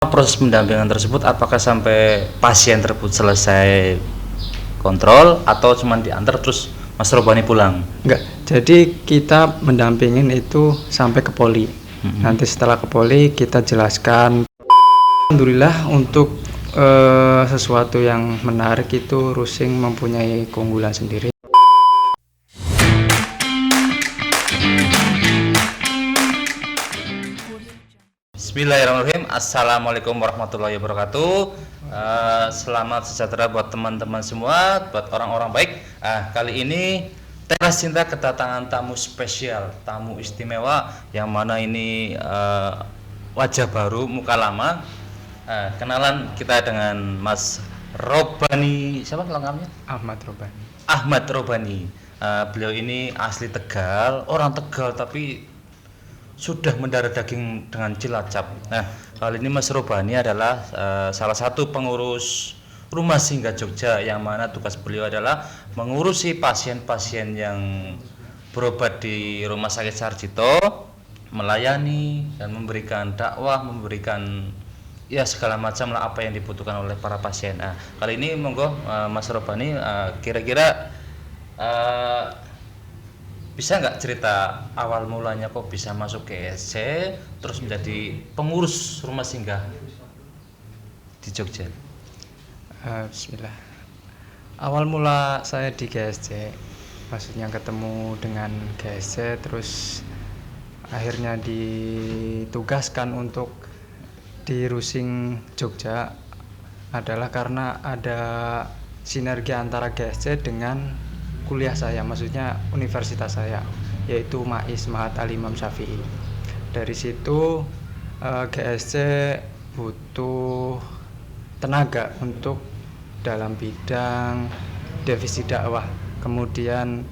Proses pendampingan tersebut apakah sampai pasien tersebut selesai kontrol atau cuma diantar terus Mas Robani pulang? Enggak, jadi kita mendampingin itu sampai ke poli. Nanti setelah ke poli kita jelaskan. Alhamdulillah untuk sesuatu yang menarik itu Rusing mempunyai keunggulan sendiri. Bismillahirrahmanirrahim. Assalamualaikum warahmatullahi wabarakatuh. Selamat sejahtera buat teman-teman semua, buat orang-orang baik. Kali ini Teras Cinta kedatangan tamu spesial, tamu istimewa, yang mana ini wajah baru, muka lama. Kenalan kita dengan Mas Robani. Siapa lengkapnya? Ahmad Robani. Ahmad Robani. Beliau ini asli Tegal, orang Tegal tapi sudah mendarah daging dengan Cilacap. Nah, kali ini Mas Robani adalah salah satu pengurus Rumah Singgah Jogja, yang mana tugas beliau adalah mengurusi pasien-pasien yang berobat di Rumah Sakit Sarjito, melayani dan memberikan dakwah, memberikan ya segala macam lah apa yang dibutuhkan oleh para pasien. Nah, kali ini monggo Mas Robani, kira-kira bisa nggak cerita awal mulanya kok bisa masuk ke GSC terus menjadi pengurus rumah singgah di Jogja? Bismillah. Awal mula saya di GSC, maksudnya ketemu dengan GSC, terus akhirnya ditugaskan untuk di Rusing Jogja adalah karena ada sinergi antara GSC dengan kuliah saya, maksudnya universitas saya, yaitu MAIS Mahat Al Imam Syafi'i. Dari situ GSC butuh tenaga untuk dalam bidang divisi dakwah. Kemudian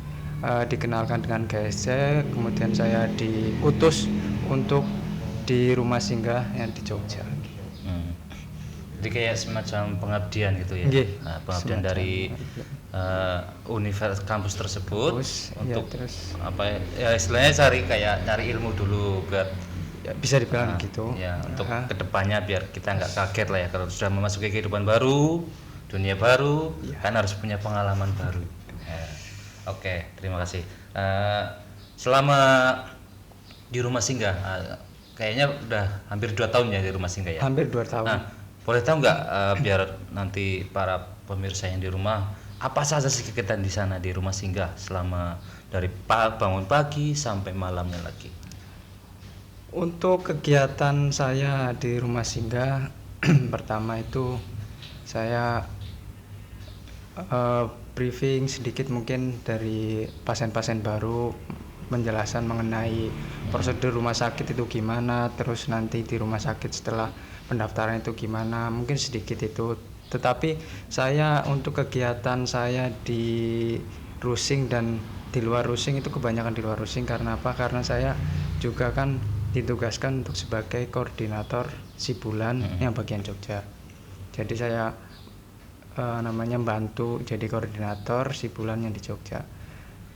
dikenalkan dengan GSC, kemudian saya diutus untuk di rumah singgah yang di Jogja. Jadi kayak semacam pengabdian gitu ya? Pengabdian dari universitas kampus tersebut untuk ya, terus apa ya istilahnya nyari ilmu dulu biar ya, bisa dibilang gitu ya, untuk kedepannya biar kita nggak kaget lah ya kalau sudah memasuki kehidupan baru, dunia baru ya. Kan harus punya pengalaman baru ya. Oke, terima kasih. Selama di rumah singgah kayaknya udah hampir 2 tahun ya di rumah singgah ya? Hampir 2 tahun. Nah, boleh tahu nggak biar nanti para pemirsa yang di rumah, apa saja sih kegiatan di sana di rumah singgah selama dari bangun pagi sampai malamnya lagi? Untuk kegiatan saya di rumah singgah pertama itu saya briefing sedikit mungkin dari pasien-pasien baru, menjelaskan mengenai prosedur rumah sakit itu gimana, terus nanti di rumah sakit setelah pendaftaran itu gimana, mungkin sedikit itu. Tetapi saya untuk kegiatan saya di Rusing dan di luar Rusing itu kebanyakan di luar Rusing. Karena apa? Karena saya juga kan ditugaskan untuk sebagai koordinator Sibulan yang bagian Jogja. Jadi saya membantu jadi koordinator Sibulan yang di Jogja,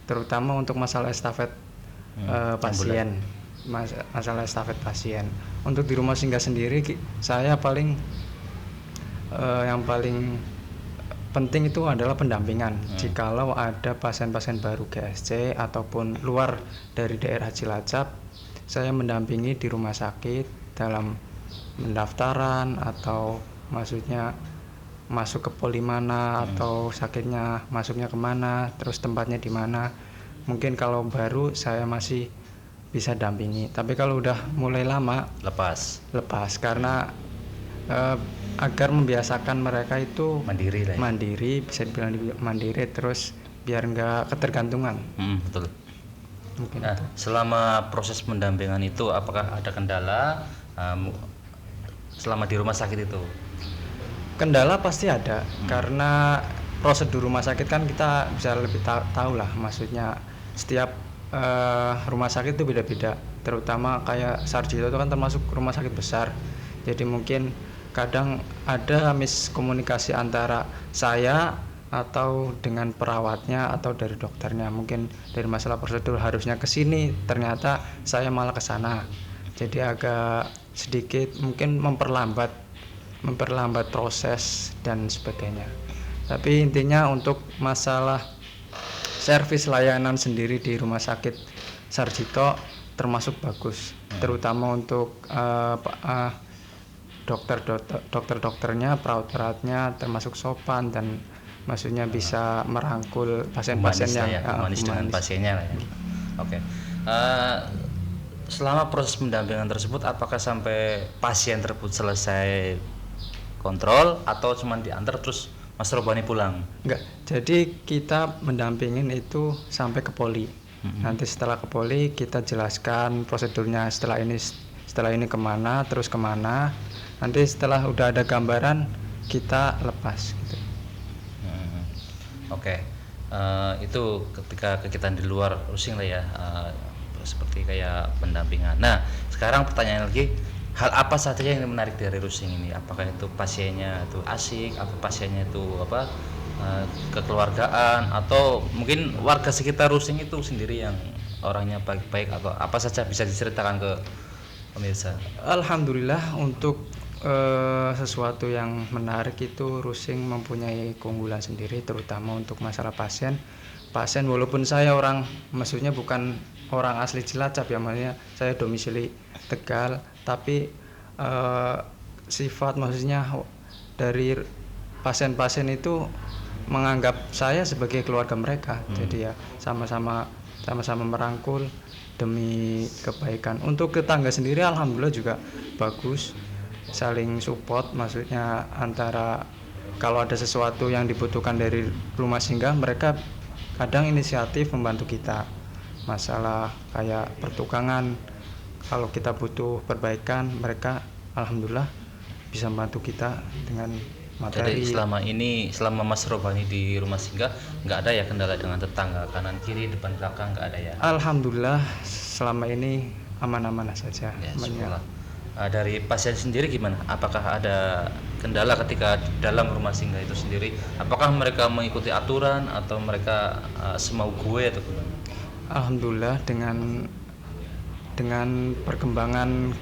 terutama untuk masalah estafet pasien, masalah estafet pasien. Untuk di rumah singgah sendiri saya yang paling penting itu adalah pendampingan. Jikalau ada pasien-pasien baru GSC ataupun luar dari daerah Cilacap, saya mendampingi di rumah sakit dalam pendaftaran atau maksudnya masuk ke poli mana atau sakitnya masuknya kemana, terus tempatnya di mana. Mungkin kalau baru saya masih bisa dampingi, tapi kalau udah mulai lama lepas karena agar membiasakan mereka itu mandiri, bisa dibilang mandiri, terus biar nggak ketergantungan. Betul. Nah, selama proses pendampingan itu apakah ada kendala selama di rumah sakit itu? Kendala pasti ada, karena prosedur rumah sakit kan kita bisa lebih tahu lah, maksudnya setiap rumah sakit itu beda-beda, terutama kayak Sarjito itu kan termasuk rumah sakit besar, jadi mungkin kadang ada miskomunikasi antara saya atau dengan perawatnya atau dari dokternya. Mungkin dari masalah prosedur harusnya ke sini, ternyata saya malah ke sana. Jadi agak sedikit mungkin memperlambat memperlambat proses dan sebagainya. Tapi intinya untuk masalah servis layanan sendiri di Rumah Sakit Sarjito termasuk bagus, terutama untuk dokternya, perawat-perawatnya termasuk sopan dan maksudnya bisa merangkul pasien-pasien Humanis yang lah ya, humanis dengan humanis. pasiennya lah ya. Oke. Eh, selama proses pendampingan tersebut, apakah sampai pasien tersebut selesai kontrol atau cuma diantar terus Mas Robani pulang? Enggak, jadi kita mendampingin itu sampai ke poli. Nanti setelah ke poli kita jelaskan prosedurnya, setelah ini kemana, terus kemana. Nanti setelah udah ada gambaran kita lepas gitu. Oke. Itu ketika kegiatan di luar rusing lah ya, seperti kayak pendampingan. Nah, sekarang pertanyaan lagi, hal apa saja yang menarik dari rusing ini? Apakah itu pasiennya itu asik, apa pasiennya itu kekeluargaan, atau mungkin warga sekitar rusing itu sendiri yang orangnya baik-baik, atau apa saja bisa diceritakan ke pemirsa? Alhamdulillah untuk sesuatu yang menarik itu rusing mempunyai keunggulan sendiri, terutama untuk masalah pasien walaupun saya maksudnya bukan orang asli Cilacap ya, maksudnya saya domisili Tegal, tapi sifat maksudnya dari pasien-pasien itu menganggap saya sebagai keluarga mereka. Jadi ya sama-sama merangkul demi kebaikan. Untuk tetangga sendiri alhamdulillah juga bagus, saling support, maksudnya antara kalau ada sesuatu yang dibutuhkan dari rumah singgah, mereka kadang inisiatif membantu kita. Masalah kayak pertukangan, kalau kita butuh perbaikan, mereka alhamdulillah bisa membantu kita dengan materi. Jadi selama Mas Robani di rumah singgah nggak ada ya kendala dengan tetangga, kanan kiri depan belakang nggak ada ya? Alhamdulillah selama ini aman-aman saja. Ya, syukurlah. Dari pasien sendiri gimana? Apakah ada kendala ketika dalam rumah singgah itu sendiri? Apakah mereka mengikuti aturan atau mereka semau gue atau gimana? Alhamdulillah dengan perkembangan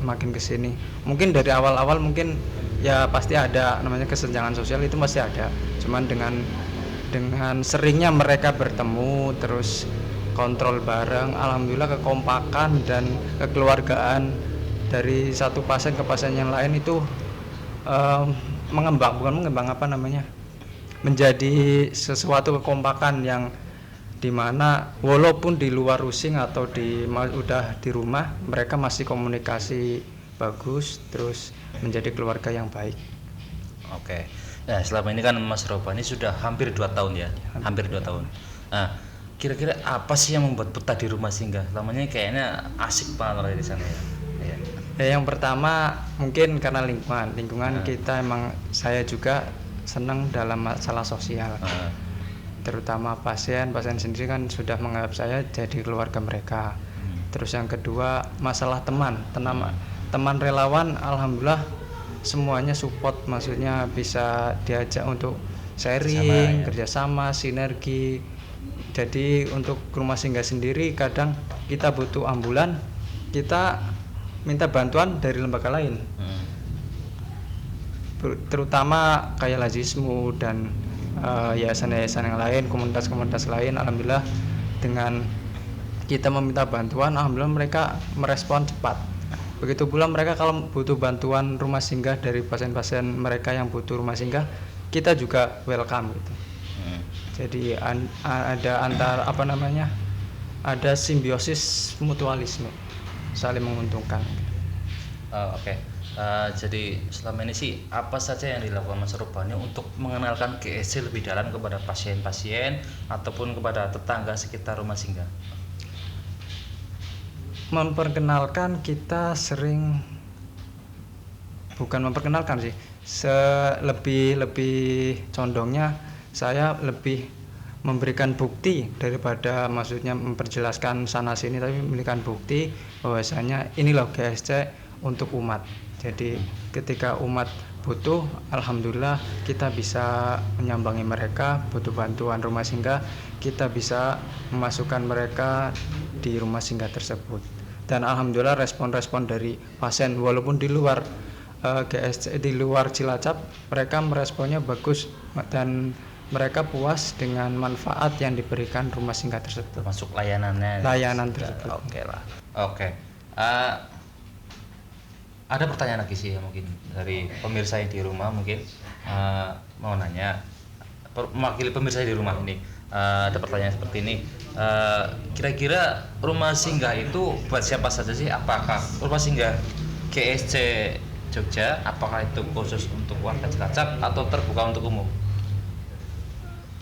makin kesini, mungkin dari awal-awal mungkin ya pasti ada namanya kesenjangan sosial, itu masih ada. Cuman dengan seringnya mereka bertemu terus kontrol bareng, alhamdulillah kekompakan dan kekeluargaan dari satu pasien ke pasien yang lain itu menjadi sesuatu kekompakan yang dimana walaupun di luar rusing atau udah di rumah, mereka masih komunikasi bagus, terus menjadi keluarga yang baik. Oke. Nah, selama ini kan Mas Robani sudah hampir 2 tahun ya, hampir 2 tahun. Nah, kira-kira apa sih yang membuat betah di rumah singgah? Lamanya kayaknya asik banget di sana ya. Ya, yang pertama mungkin karena lingkungan kita, emang saya juga senang dalam masalah sosial. Terutama pasien sendiri kan sudah menganggap saya jadi keluarga mereka. Terus yang kedua masalah teman relawan, alhamdulillah semuanya support, maksudnya bisa diajak untuk sharing, kerjasama, sinergi. Jadi untuk rumah singgah sendiri kadang kita butuh ambulan, kita minta bantuan dari lembaga lain, terutama kayak Lazismu dan yayasan-yayasan yang lain, komunitas-komunitas lain. Alhamdulillah dengan kita meminta bantuan, alhamdulillah mereka merespon cepat. Begitu pula mereka kalau butuh bantuan rumah singgah dari pasien-pasien mereka yang butuh rumah singgah, kita juga welcome gitu. Jadi ada ada simbiosis mutualisme, saling menguntungkan. Oke. Jadi selama ini sih apa saja yang dilakukan Mas Robani untuk mengenalkan GSC lebih dalam kepada pasien-pasien ataupun kepada tetangga sekitar rumah singgah? Memperkenalkan, kita sering bukan memperkenalkan sih, lebih condongnya saya lebih memberikan bukti daripada maksudnya memperjelaskan sana sini, tapi memberikan bukti bahwasanya ini loh GSC untuk umat. Jadi ketika umat butuh, alhamdulillah kita bisa menyambangi mereka, butuh bantuan rumah singgah, kita bisa memasukkan mereka di rumah singgah tersebut. Dan alhamdulillah respon-respon dari pasien walaupun di luar GSC di luar Cilacap, mereka meresponnya bagus dan mereka puas dengan manfaat yang diberikan rumah singgah tersebut. Termasuk layanannya. Layanan juga. tersebut. Oke lah. Oke. Ada pertanyaan lagi sih ya, mungkin dari pemirsa yang di rumah mungkin mau nanya, mewakili pemirsa di rumah ini. Ada pertanyaan seperti ini. Kira-kira rumah singgah itu buat siapa saja sih? Apakah rumah singgah GSC Jogja, apakah itu khusus untuk warga Cilacap atau terbuka untuk umum?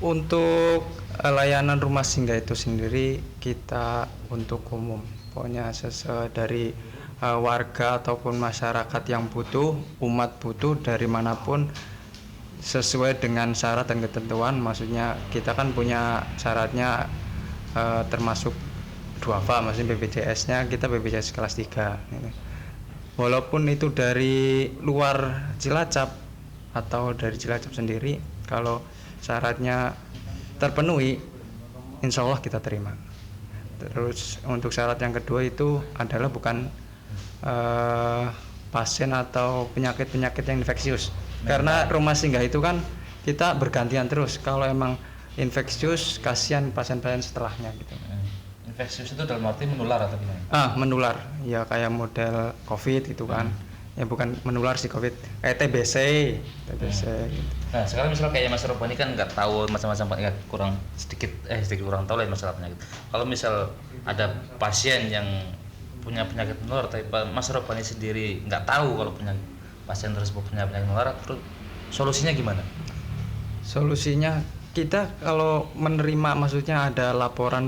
Untuk layanan rumah singgah itu sendiri kita untuk umum, pokoknya sesuai dari warga ataupun masyarakat yang butuh, umat butuh dari manapun sesuai dengan syarat dan ketentuan. Maksudnya kita kan punya syaratnya termasuk duafa, maksudnya BPJS-nya kita BPJS kelas 3 gitu. Walaupun itu dari luar Cilacap atau dari Cilacap sendiri, kalau syaratnya terpenuhi, insya Allah kita terima. Terus untuk syarat yang kedua itu adalah bukan pasien atau penyakit-penyakit yang infeksius. Karena rumah singgah itu kan kita bergantian terus. Kalau emang infeksius, kasihan pasien-pasien setelahnya gitu. Infeksius itu dalam arti menular atau gimana? Menular, ya kayak model COVID itu kan. Ya bukan menular sih COVID, kayak TBC gitu. Nah sekarang misalnya kayak Mas Robani kan nggak tahu macam-macam, ya sedikit kurang tahu lah masalah penyakit. Kalau misal ada pasien yang punya penyakit menular, tapi Mas Robani sendiri nggak tahu kalau pasien tersebut punya penyakit menular, terus solusinya gimana? Solusinya kita kalau menerima, maksudnya ada laporan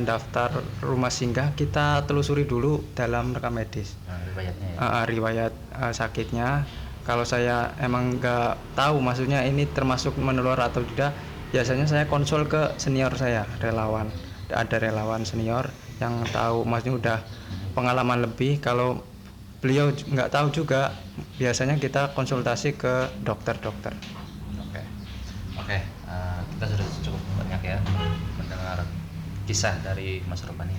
daftar rumah singgah, kita telusuri dulu dalam rekam medis. Riwayatnya ya? Riwayat sakitnya. Kalau saya emang nggak tahu maksudnya ini termasuk menular atau tidak, biasanya saya konsul ke senior saya, relawan. Ada relawan senior yang tahu, maksudnya udah pengalaman lebih. Kalau beliau nggak tahu juga, biasanya kita konsultasi ke dokter-dokter. Oke. Kita sudah cukup banyak ya mendengar kisah dari Mas Robani.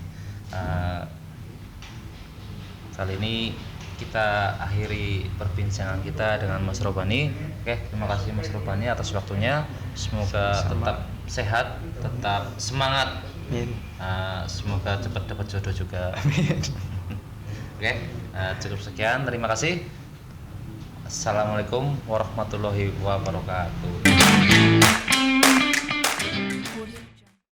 Kali ini kita akhiri perbincangan kita dengan Mas Robani. Oke, terima kasih Mas Robani atas waktunya. Semoga tetap sehat, tetap semangat. Semoga cepat dapat jodoh juga. Oke, cukup sekian. Terima kasih. Assalamualaikum warahmatullahi wabarakatuh.